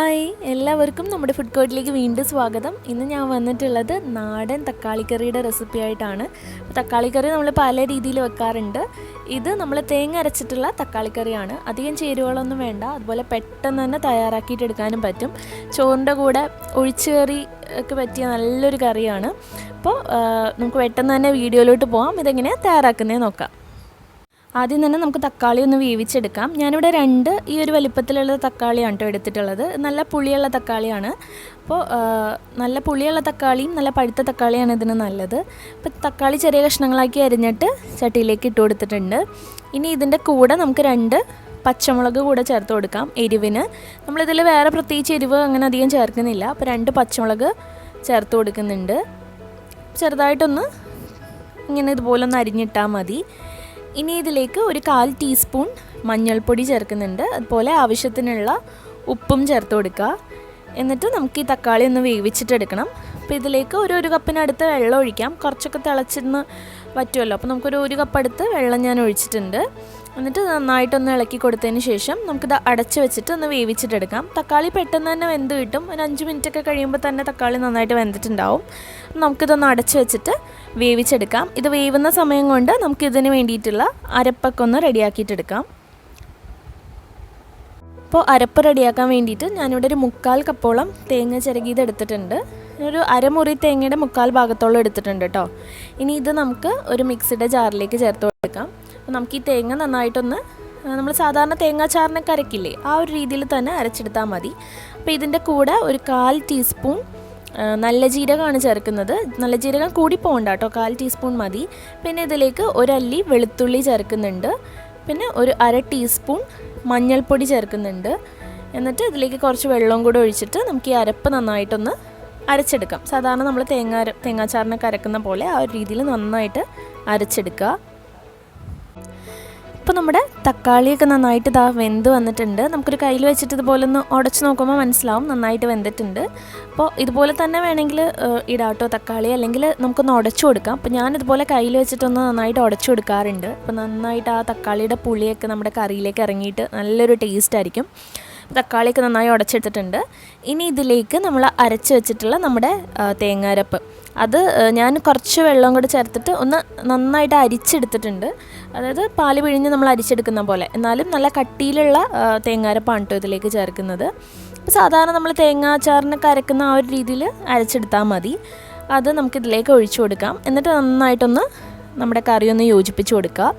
Hi, എല്ലാവർക്കും നമ്മുടെ food കോർട്ടിലേക്ക് വീണ്ടും സ്വാഗതം. ഇന്ന് ഞാൻ വന്നിട്ടുള്ളത് നാടൻ തക്കാളിക്കറിയുടെ റെസിപ്പി ആയിട്ടാണ്. തക്കാളിക്കറി നമ്മൾ പല രീതിയിൽ വെക്കാറുണ്ട്. ഇത് നമ്മൾ തേങ്ങ അരച്ചിട്ടുള്ള തക്കാളിക്കറിയാണ്. അധികം ചേരുവകളൊന്നും വേണ്ട, അതുപോലെ പെട്ടെന്ന് തന്നെ തയ്യാറാക്കിയിട്ട് എടുക്കാനും പറ്റും. ചോറിൻ്റെ കൂടെ ഒഴിച്ചുകറി ഒക്കെ പറ്റിയ നല്ലൊരു കറിയാണ്. അപ്പോൾ നമുക്ക് പെട്ടെന്ന് തന്നെ വീഡിയോയിലോട്ട് പോകാം. ഇതെങ്ങനെയാണ് തയ്യാറാക്കുന്നത് നോക്കാം. ആദ്യം തന്നെ നമുക്ക് തക്കാളി ഒന്ന് വേവിച്ചെടുക്കാം. ഞാനിവിടെ ഈ ഒരു വലിപ്പത്തിലുള്ള തക്കാളിയാണ് കേട്ടോ എടുത്തിട്ടുള്ളത്. നല്ല പുളിയുള്ള തക്കാളിയാണ്. അപ്പോൾ നല്ല പുളിയുള്ള തക്കാളിയും നല്ല പഴുത്ത തക്കാളിയാണ് ഇതിന് നല്ലത്. അപ്പോൾ തക്കാളി ചെറിയ കഷ്ണങ്ങളാക്കി അരിഞ്ഞിട്ട് ചട്ടിയിലേക്ക് ഇട്ട് കൊടുത്തിട്ടുണ്ട്. ഇനി ഇതിൻ്റെ കൂടെ നമുക്ക് 2 പച്ചമുളക് കൂടെ ചേർത്ത് കൊടുക്കാം എരിവിന്. നമ്മളിതിൽ വേറെ പ്രത്യേകിച്ച് എരിവ് അങ്ങനെ അധികം ചേർക്കുന്നില്ല. അപ്പോൾ 2 പച്ചമുളക് ചേർത്ത് കൊടുക്കുന്നുണ്ട്. ചെറുതായിട്ടൊന്ന് ഇങ്ങനെ ഇതുപോലെ ഒന്ന് അരിഞ്ഞിട്ടാൽ മതി. ഇനി ഇതിലേക്ക് ഒരു 1/4 ടീസ്പൂൺ മഞ്ഞൾപ്പൊടി ചേർക്കുന്നുണ്ട്. അതുപോലെ ആവശ്യത്തിനുള്ള ഉപ്പും ചേർത്ത് കൊടുക്കുക. എന്നിട്ട് നമുക്ക് ഈ തക്കാളി ഒന്ന് വേവിച്ചിട്ടെടുക്കണം. അപ്പോൾ ഇതിലേക്ക് ഒരു കപ്പിനടുത്ത് വെള്ളം ഒഴിക്കാം. കുറച്ചൊക്കെ തിളച്ചിരുന്ന് പറ്റുമല്ലോ. അപ്പോൾ നമുക്കൊരു 1 കപ്പ് അടുത്ത് വെള്ളം ഞാൻ ഒഴിച്ചിട്ടുണ്ട്. എന്നിട്ട് നന്നായിട്ടൊന്ന് ഇളക്കി കൊടുത്തതിന് ശേഷം നമുക്കിത് അടച്ച് വെച്ചിട്ട് ഒന്ന് വേവിച്ചിട്ടെടുക്കാം. തക്കാളി പെട്ടെന്ന് തന്നെ വെന്ത് കിട്ടും. ഒരു 5 മിനിറ്റൊക്കെ കഴിയുമ്പോൾ തന്നെ തക്കാളി നന്നായിട്ട് വെന്തിട്ടുണ്ടാവും. നമുക്കിതൊന്ന് അടച്ച് വെച്ചിട്ട് വേവിച്ചെടുക്കാം. ഇത് വേവുന്ന സമയം കൊണ്ട് നമുക്കിതിന് വേണ്ടിയിട്ടുള്ള അരപ്പൊക്കെ ഒന്ന് റെഡിയാക്കിയിട്ടെടുക്കാം. അപ്പോൾ അരപ്പ് റെഡിയാക്കാൻ വേണ്ടിയിട്ട് ഞാനിവിടെ ഒരു 1/4 കപ്പോളം തേങ്ങ ചിരകിയത് എടുത്തിട്ടുണ്ട്. ഒരു അരമുറി തേങ്ങയുടെ 1/4 ഭാഗത്തോളം എടുത്തിട്ടുണ്ട് കേട്ടോ. ഇനി ഇത് നമുക്ക് ഒരു മിക്സിയുടെ ജാറിലേക്ക് ചേർത്ത് കൊടുക്കാം. അപ്പോൾ നമുക്ക് ഈ തേങ്ങ നന്നായിട്ടൊന്ന് നമ്മൾ സാധാരണ തേങ്ങാച്ചാറിനൊക്കെ അരക്കില്ലേ, ആ ഒരു രീതിയിൽ തന്നെ അരച്ചെടുത്താൽ മതി. അപ്പോൾ ഇതിൻ്റെ കൂടെ ഒരു 1/4 ടീസ്പൂൺ നല്ല ജീരകമാണ് ചേർക്കുന്നത്. നല്ല ജീരകം കൂടി പോകണ്ട കേട്ടോ, 1/4 ടീസ്പൂൺ മതി. പിന്നെ ഇതിലേക്ക് 1 അല്ലി വെളുത്തുള്ളി ചേർക്കുന്നുണ്ട്. പിന്നെ ഒരു 1/2 ടീസ്പൂൺ മഞ്ഞൾപ്പൊടി ചേർക്കുന്നുണ്ട്. എന്നിട്ട് ഇതിലേക്ക് കുറച്ച് വെള്ളവും കൂടെ ഒഴിച്ചിട്ട് നമുക്ക് ഈ അരപ്പ് നന്നായിട്ടൊന്ന് അരച്ചെടുക്കാം. സാധാരണ നമ്മൾ തേങ്ങാച്ചാറിനൊക്കെ അരക്കുന്ന പോലെ ആ ഒരു രീതിയിൽ നന്നായിട്ട് അരച്ചെടുക്കുക. ഇപ്പോൾ നമ്മുടെ തക്കാളിയൊക്കെ നന്നായിട്ട് വെന്ത് വന്നിട്ടുണ്ട്. നമുക്കൊരു കയ്യിൽ വെച്ചിട്ട് ഇതുപോലെ ഒന്ന് ഉടച്ച് നോക്കുമ്പോൾ മനസ്സിലാവും നന്നായിട്ട് വെന്തിട്ടുണ്ട്. അപ്പോൾ ഇതുപോലെ തന്നെ വേണമെങ്കിൽ ഇടാട്ടോ തക്കാളി, അല്ലെങ്കിൽ നമുക്കൊന്ന് ഉടച്ചു കൊടുക്കാം. അപ്പോൾ ഞാനിതുപോലെ കയ്യിൽ വെച്ചിട്ടൊന്ന് നന്നായിട്ട് ഉടച്ചു കൊടുക്കാറുണ്ട്. അപ്പോൾ നന്നായിട്ട് ആ തക്കാളിയുടെ പുളിയൊക്കെ നമ്മുടെ കറിയിലേക്ക് ഇറങ്ങിയിട്ട് നല്ലൊരു ടേസ്റ്റ് ആയിരിക്കും. തക്കാളിയൊക്കെ നന്നായി ഉടച്ചെടുത്തിട്ടുണ്ട്. ഇനി ഇതിലേക്ക് നമ്മൾ അരച്ച് വെച്ചിട്ടുള്ള നമ്മുടെ തേങ്ങാരപ്പ്, അത് ഞാൻ കുറച്ച് വെള്ളം കൂടെ ചേർത്തിട്ട് ഒന്ന് നന്നായിട്ട് അരിച്ചെടുത്തിട്ടുണ്ട്. അതായത് പാല് പിഴിഞ്ഞ് നമ്മൾ അരിച്ചെടുക്കുന്ന പോലെ, എന്നാലും നല്ല കട്ടിയിലുള്ള തേങ്ങാരപ്പാണ് കേട്ടോ ഇതിലേക്ക് ചേർക്കുന്നത്. അപ്പോൾ സാധാരണ നമ്മൾ തേങ്ങാച്ചാറിനൊക്കെ അരക്കുന്ന ആ ഒരു രീതിയിൽ അരച്ചെടുത്താൽ മതി. അത് നമുക്കിതിലേക്ക് ഒഴിച്ചു കൊടുക്കാം. എന്നിട്ട് നന്നായിട്ടൊന്ന് നമ്മുടെ കറി ഒന്ന് യോജിപ്പിച്ച് കൊടുക്കുക.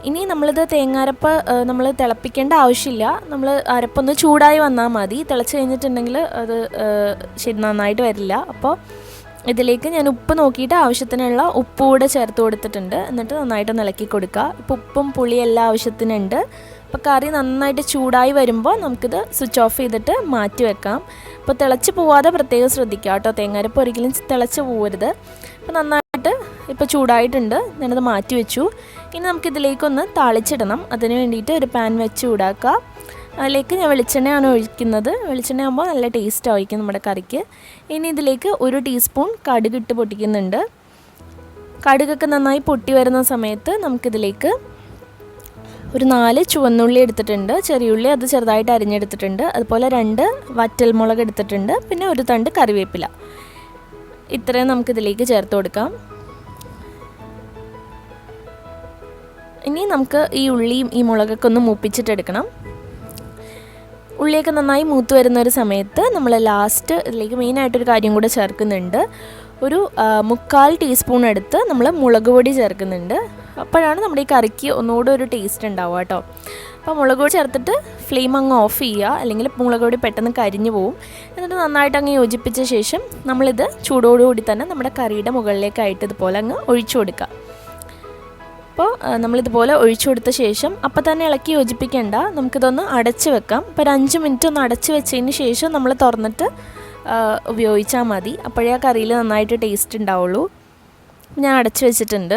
ഇനി നമ്മളിത് തേങ്ങാരപ്പ് നമ്മൾ തിളപ്പിക്കേണ്ട ആവശ്യമില്ല. നമ്മൾ അരപ്പൊന്ന് ചൂടായി വന്നാൽ മതി. തിളച്ച് കഴിഞ്ഞിട്ടുണ്ടെങ്കിൽ അത് ശരി നന്നായിട്ട് വരില്ല. അപ്പോൾ ഇതിലേക്ക് ഞാൻ ഉപ്പ് നോക്കിയിട്ട് ആവശ്യത്തിനുള്ള ഉപ്പ് കൂടെ ചേർത്ത് കൊടുത്തിട്ടുണ്ട്. എന്നിട്ട് നന്നായിട്ട് ഇളക്കി കൊടുക്കുക. ഇപ്പോൾ ഉപ്പും പുളിയും എല്ലാം ആവശ്യത്തിനുണ്ട്. അപ്പോൾ കറി നന്നായിട്ട് ചൂടായി വരുമ്പോൾ നമുക്കിത് സ്വിച്ച് ഓഫ് ചെയ്തിട്ട് മാറ്റി വെക്കാം. അപ്പോൾ തിളച്ച് പോവാതെ പ്രത്യേകം ശ്രദ്ധിക്കുക കേട്ടോ, തേങ്ങാരപ്പ് ഒരിക്കലും തിളച്ച് പോകരുത്. അപ്പോൾ നന്നായിട്ട് ഇപ്പോൾ ചൂടായിട്ടുണ്ട്, ഞാനത് മാറ്റി വെച്ചു. ഇനി നമുക്കിതിലേക്കൊന്ന് താളിച്ചിടണം. അതിന് വേണ്ടിയിട്ട് ഒരു പാൻ വെച്ച് ചൂടാക്കുക. അതിലേക്ക് ഞാൻ വെളിച്ചെണ്ണയാണ് ഒഴിക്കുന്നത്. വെളിച്ചെണ്ണ ആകുമ്പോൾ നല്ല ടേസ്റ്റ് ആയിരിക്കും നമ്മുടെ കറിക്ക്. ഇനി ഇതിലേക്ക് 1 ടീസ്പൂൺ കടുക് ഇട്ട് പൊട്ടിക്കുന്നുണ്ട്. കടുകൊക്കെ നന്നായി പൊട്ടി വരുന്ന സമയത്ത് നമുക്കിതിലേക്ക് ഒരു 4 ചുവന്നുള്ളി എടുത്തിട്ടുണ്ട്, ചെറിയുള്ളി അത് ചെറുതായിട്ട് അരിഞ്ഞെടുത്തിട്ടുണ്ട്. അതുപോലെ 2 വറ്റൽമുളക് എടുത്തിട്ടുണ്ട്. പിന്നെ ഒരു തണ്ട് കറിവേപ്പില. ഇത്രയും നമുക്കിതിലേക്ക് ചേർത്ത് കൊടുക്കാം. ഇനി നമുക്ക് ഈ ഉള്ളിയും ഈ മുളകൊക്കെ ഒന്ന് മൂപ്പിച്ചിട്ടെടുക്കണം. ഉള്ളിയൊക്കെ നന്നായി മൂത്ത് വരുന്ന ഒരു സമയത്ത് നമ്മൾ ലാസ്റ്റ് ഇതിലേക്ക് മെയിനായിട്ടൊരു കാര്യം കൂടെ ചേർക്കുന്നുണ്ട്. ഒരു 1/4 ടീസ്പൂൺ എടുത്ത് നമ്മൾ മുളക് പൊടി ചേർക്കുന്നുണ്ട്. അപ്പോഴാണ് നമ്മുടെ ഈ കറിക്ക് ഒന്നുകൂടെ ഒരു ടേസ്റ്റ് ഉണ്ടാവുക കേട്ടോ. അപ്പോൾ മുളക് പൊടി ചേർത്തിട്ട് ഫ്ലെയിം അങ്ങ് ഓഫ് ചെയ്യുക, അല്ലെങ്കിൽ മുളക് പൊടി പെട്ടെന്ന് കരിഞ്ഞു പോവും. എന്നിട്ട് നന്നായിട്ട് അങ്ങ് യോജിപ്പിച്ച ശേഷം നമ്മളിത് ചൂടോടുകൂടി തന്നെ നമ്മുടെ കറിയുടെ മുകളിലേക്കായിട്ട് ഇതുപോലെ അങ്ങ് ഒഴിച്ചു കൊടുക്കുക. അപ്പോൾ നമ്മളിതുപോലെ ഒഴിച്ചു കൊടുത്ത ശേഷം അപ്പം തന്നെ ഇളക്കി യോജിപ്പിക്കേണ്ട, നമുക്കിതൊന്ന് അടച്ച് വെക്കാം. അപ്പോൾ ഒരു 5 മിനിറ്റ് ഒന്ന് അടച്ച് വെച്ചതിന് ശേഷം നമ്മൾ തുറന്നിട്ട് ഉപയോഗിച്ചാൽ മതി. അപ്പോഴേ ആ കറിയിൽ നന്നായിട്ട് ടേസ്റ്റ് ഉണ്ടാവുള്ളൂ. ഞാൻ അടച്ച് വെച്ചിട്ടുണ്ട്.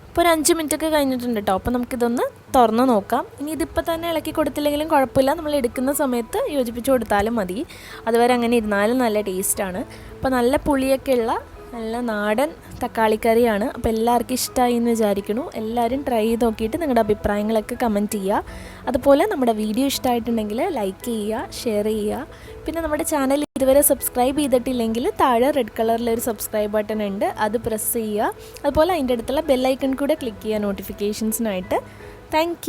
ഇപ്പോൾ ഒരു 5 മിനിറ്റൊക്കെ കഴിഞ്ഞിട്ടുണ്ട് കേട്ടോ. അപ്പോൾ നമുക്കിതൊന്ന് തുറന്ന് നോക്കാം. ഇനി ഇതിപ്പോൾ തന്നെ ഇളക്കി കൊടുത്തില്ലെങ്കിലും കുഴപ്പമില്ല, നമ്മൾ എടുക്കുന്ന സമയത്ത് യോജിപ്പിച്ച് കൊടുത്താലും മതി. അതുവരെ അങ്ങനെ ഇരുന്നാലും നല്ല ടേസ്റ്റാണ്. അപ്പോൾ നല്ല പുളിയൊക്കെ ഉള്ള നല്ല നാടൻ തക്കാളിക്കറിയാണ്. അപ്പോൾ എല്ലാവർക്കും ഇഷ്ടമായി എന്ന് വിചാരിക്കുന്നു. എല്ലാവരും ട്രൈ ചെയ്ത് നോക്കിയിട്ട് നിങ്ങളുടെ അഭിപ്രായങ്ങളൊക്കെ കമൻറ്റ് ചെയ്യുക. അതുപോലെ നമ്മുടെ വീഡിയോ ഇഷ്ടമായിട്ടുണ്ടെങ്കിൽ ലൈക്ക് ചെയ്യുക, ഷെയർ ചെയ്യുക. പിന്നെ നമ്മുടെ ചാനൽ ഇതുവരെ സബ്സ്ക്രൈബ് ചെയ്തിട്ടില്ലെങ്കിൽ താഴെ റെഡ് കളറിലൊരു സബ്സ്ക്രൈബ് ബട്ടൺ ഉണ്ട്, അത് പ്രസ് ചെയ്യുക. അതുപോലെ അതിൻ്റെ അടുത്തുള്ള ബെല്ലൈക്കൺ കൂടെ ക്ലിക്ക് ചെയ്യുക നോട്ടിഫിക്കേഷൻസിനായിട്ട്. താങ്ക്